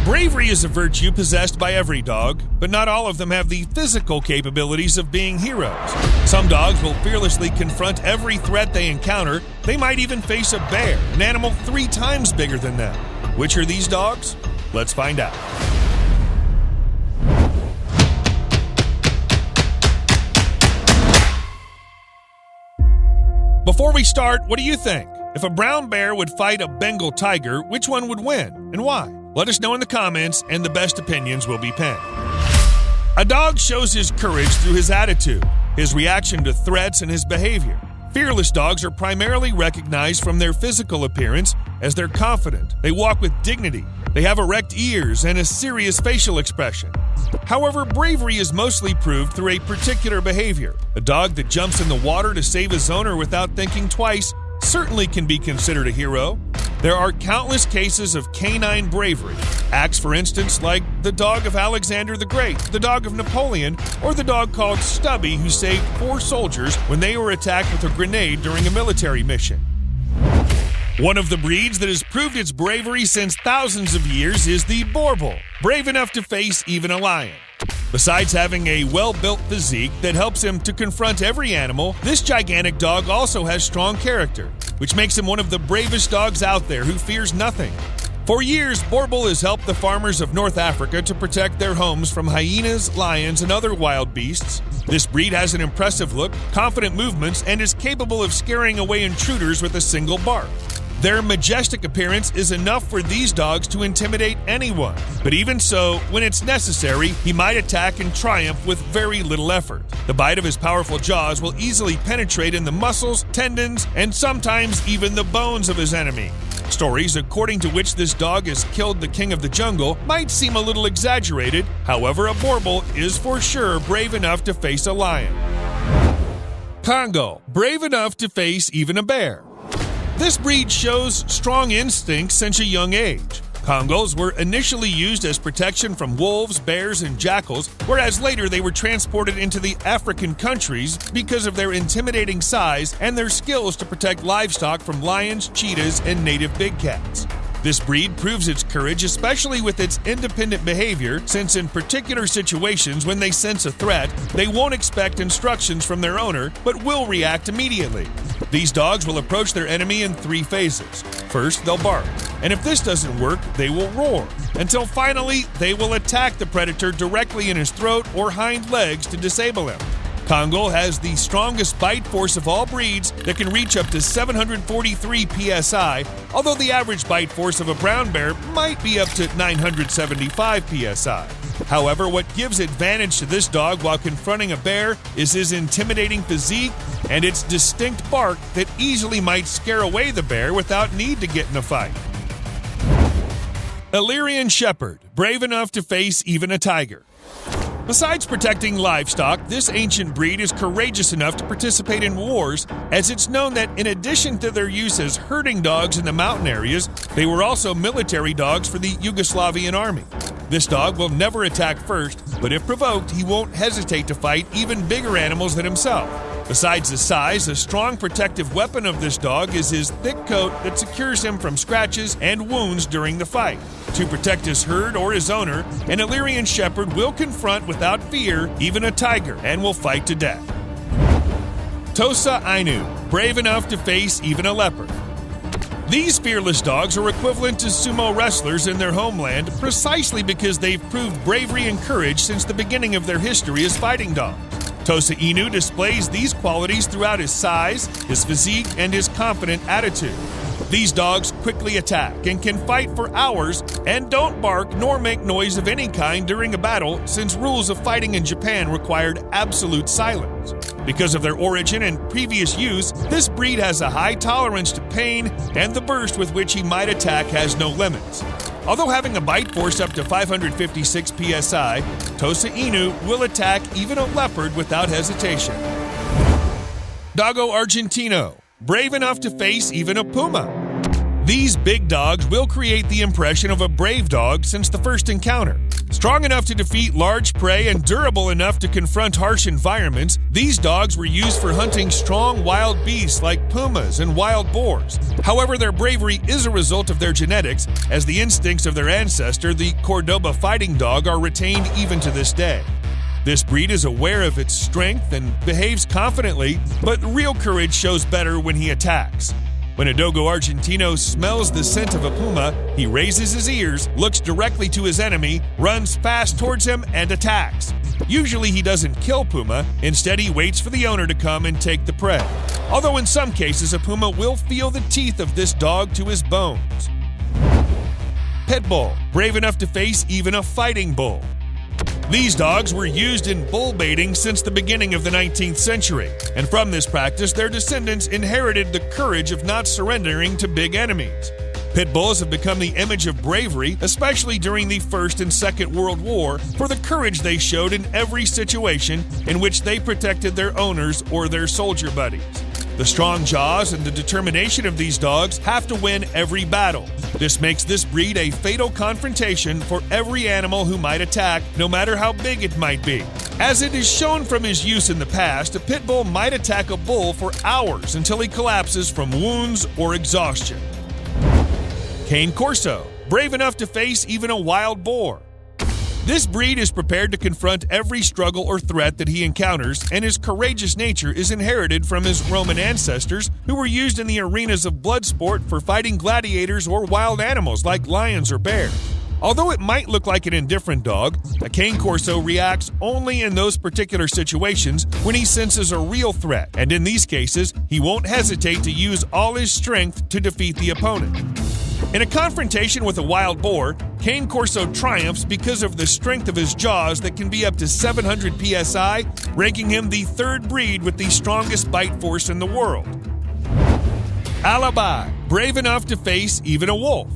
Bravery is a virtue possessed by every dog, but not all of them have the physical capabilities of being heroes. Some dogs will fearlessly confront every threat they encounter. They might even face a bear, an animal 3 times bigger than them. Which are these dogs? Let's find out. Before we start, what do you think? If a brown bear would fight a Bengal tiger, which one would win and why? Let us know in the comments, and the best opinions will be penned. A dog shows his courage through his attitude, his reaction to threats, and his behavior. Fearless dogs are primarily recognized from their physical appearance, as they're confident, they walk with dignity, they have erect ears, and a serious facial expression. However, bravery is mostly proved through a particular behavior. A dog that jumps in the water to save his owner without thinking twice certainly can be considered a hero. There are countless cases of canine bravery. Acts, for instance, like the dog of Alexander the Great, the dog of Napoleon, or the dog called Stubby who saved 4 soldiers when they were attacked with a grenade during a military mission. One of the breeds that has proved its bravery since thousands of years is the boerboel, brave enough to face even a lion. Besides having a well-built physique that helps him to confront every animal, this gigantic dog also has strong character, which makes him one of the bravest dogs out there who fears nothing. For years, boerboel has helped the farmers of North Africa to protect their homes from hyenas, lions, and other wild beasts. This breed has an impressive look, confident movements, and is capable of scaring away intruders with a single bark. Their majestic appearance is enough for these dogs to intimidate anyone. But even so, when it's necessary, he might attack and triumph with very little effort. The bite of his powerful jaws will easily penetrate in the muscles, tendons, and sometimes even the bones of his enemy. Stories according to which this dog has killed the king of the jungle might seem a little exaggerated. However, a boerboel is for sure brave enough to face a lion. Congo, brave enough to face even a bear. This breed shows strong instincts since a young age. Congos were initially used as protection from wolves, bears, and jackals, whereas later they were transported into the African countries because of their intimidating size and their skills to protect livestock from lions, cheetahs, and native big cats. This breed proves its courage, especially with its independent behavior, since in particular situations when they sense a threat, they won't expect instructions from their owner, but will react immediately. These dogs will approach their enemy in 3 phases. First, they'll bark, and if this doesn't work, they will roar, until finally they will attack the predator directly in his throat or hind legs to disable him. Congo has the strongest bite force of all breeds that can reach up to 743 psi, although the average bite force of a brown bear might be up to 975 psi. However, what gives advantage to this dog while confronting a bear is his intimidating physique and its distinct bark that easily might scare away the bear without need to get in a fight. Illyrian Shepherd, brave enough to face even a tiger. Besides protecting livestock, this ancient breed is courageous enough to participate in wars, as it's known that in addition to their use as herding dogs in the mountain areas, they were also military dogs for the Yugoslavian army. This dog will never attack first, but if provoked, he won't hesitate to fight even bigger animals than himself. Besides the size, a strong protective weapon of this dog is his thick coat that secures him from scratches and wounds during the fight. To protect his herd or his owner, an Illyrian Shepherd will confront without fear even a tiger and will fight to death. Tosainu, brave enough to face even a leopard. These fearless dogs are equivalent to sumo wrestlers in their homeland precisely because they've proved bravery and courage since the beginning of their history as fighting dogs. Tosainu displays these qualities throughout his size, his physique, and his confident attitude. These dogs quickly attack and can fight for hours and don't bark nor make noise of any kind during a battle, since rules of fighting in Japan required absolute silence. Because of their origin and previous use, this breed has a high tolerance to pain, and the burst with which he might attack has no limits. Although having a bite force up to 556 psi, Tosainu will attack even a leopard without hesitation. Doggo Argentino, brave enough to face even a puma. These big dogs will create the impression of a brave dog since the first encounter. Strong enough to defeat large prey and durable enough to confront harsh environments, these dogs were used for hunting strong wild beasts like pumas and wild boars. However, their bravery is a result of their genetics, as the instincts of their ancestor, the Cordoba fighting dog, are retained even to this day. This breed is aware of its strength and behaves confidently, but real courage shows better when he attacks. When a Dogo Argentino smells the scent of a puma, he raises his ears, looks directly to his enemy, runs fast towards him, and attacks. Usually he doesn't kill puma, instead he waits for the owner to come and take the prey. Although in some cases a puma will feel the teeth of this dog to his bones. Pit bull, brave enough to face even a fighting bull. These dogs were used in bull baiting since the beginning of the 19th century, and from this practice, their descendants inherited the courage of not surrendering to big enemies. Pit bulls have become the image of bravery, especially during the First and Second World War, for the courage they showed in every situation in which they protected their owners or their soldier buddies. The strong jaws and the determination of these dogs have to win every battle. This makes this breed a fatal confrontation for every animal who might attack, no matter how big it might be. As it is shown from his use in the past, a pit bull might attack a bull for hours until he collapses from wounds or exhaustion. Cane Corso, brave enough to face even a wild boar. This breed is prepared to confront every struggle or threat that he encounters, and his courageous nature is inherited from his Roman ancestors, who were used in the arenas of blood sport for fighting gladiators or wild animals like lions or bears. Although it might look like an indifferent dog, a cane corso reacts only in those particular situations when he senses a real threat, and in these cases, he won't hesitate to use all his strength to defeat the opponent. In a confrontation with a wild boar, cane corso triumphs because of the strength of his jaws that can be up to 700 psi, ranking him the third breed with the strongest bite force in the world. Alibi, brave enough to face even a wolf.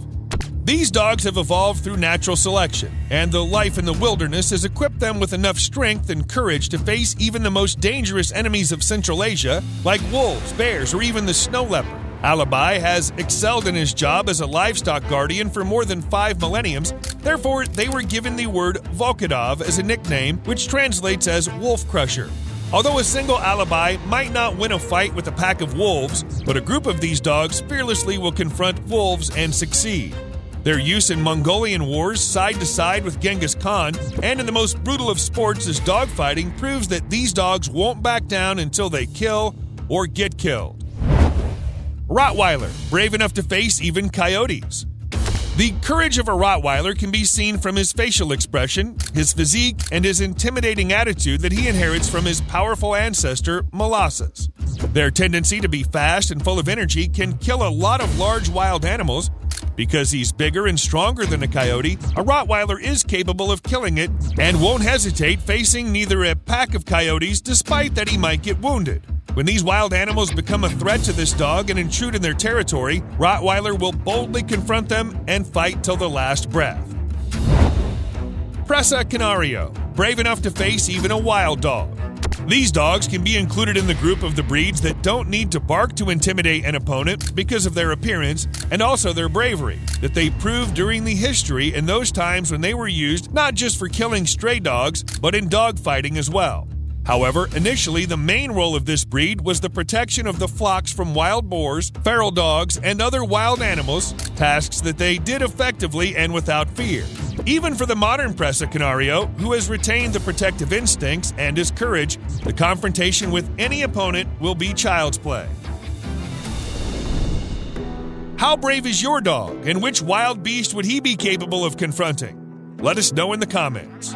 These dogs have evolved through natural selection, and the life in the wilderness has equipped them with enough strength and courage to face even the most dangerous enemies of Central Asia, like wolves, bears, or even the snow leopard. Alibi has excelled in his job as a livestock guardian for more than 5 millenniums, therefore they were given the word Volkodov as a nickname, which translates as wolf crusher. Although a single Alibi might not win a fight with a pack of wolves, but a group of these dogs fearlessly will confront wolves and succeed. Their use in Mongolian wars side to side with Genghis Khan and in the most brutal of sports as dogfighting proves that these dogs won't back down until they kill or get killed. Rottweiler, brave enough to face even coyotes. The courage of a Rottweiler can be seen from his facial expression, his physique, and his intimidating attitude that he inherits from his powerful ancestor, Molossus. Their tendency to be fast and full of energy can kill a lot of large wild animals. Because he's bigger and stronger than a coyote, a Rottweiler is capable of killing it and won't hesitate facing neither a pack of coyotes despite that he might get wounded. When these wild animals become a threat to this dog and intrude in their territory, Rottweiler will boldly confront them and fight till the last breath. Presa Canario, brave enough to face even a wild dog. These dogs can be included in the group of the breeds that don't need to bark to intimidate an opponent because of their appearance and also their bravery that they proved during the history in those times when they were used not just for killing stray dogs, but in dogfighting as well. However, initially the main role of this breed was the protection of the flocks from wild boars, feral dogs, and other wild animals, tasks that they did effectively and without fear. Even for the modern Presa Canario, who has retained the protective instincts and his courage, the confrontation with any opponent will be child's play. How brave is your dog, and which wild beast would he be capable of confronting? Let us know in the comments.